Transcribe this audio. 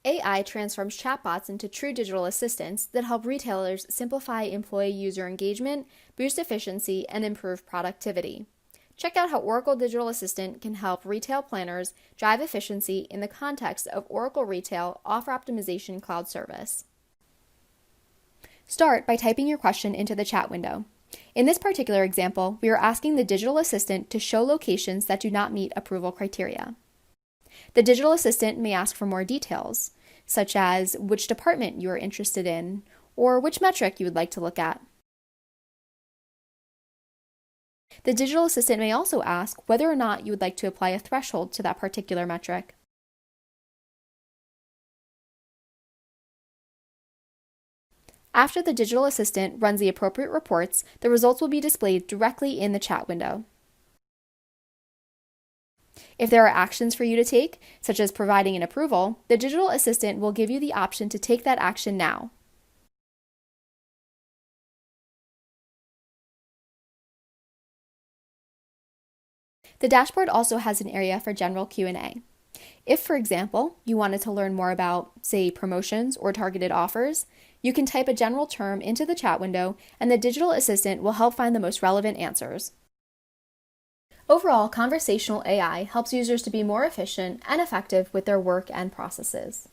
AI transforms chatbots into true digital assistants that help retailers simplify employee user engagement, boost efficiency, and improve productivity. Check out how Oracle Digital Assistant can help retail planners drive efficiency in the context of Oracle Retail Offer Optimization Cloud Service. Start by typing your question into the chat window. In this particular example, we are asking the digital assistant to show locations that do not meet approval criteria. The digital assistant may ask for more details, such as which department you are interested in, or which metric you would like to look at. The digital assistant may also ask whether or not you would like to apply a threshold to that particular metric. After the digital assistant runs the appropriate reports, the results will be displayed directly in the chat window. If there are actions for you to take, such as providing an approval, the digital assistant will give you the option to take that action now. The dashboard also has an area for general Q&A. If, for example, you wanted to learn more about, say, promotions or targeted offers, you can type a general term into the chat window and the digital assistant will help find the most relevant answers. Overall, conversational AI helps users to be more efficient and effective with their work and processes.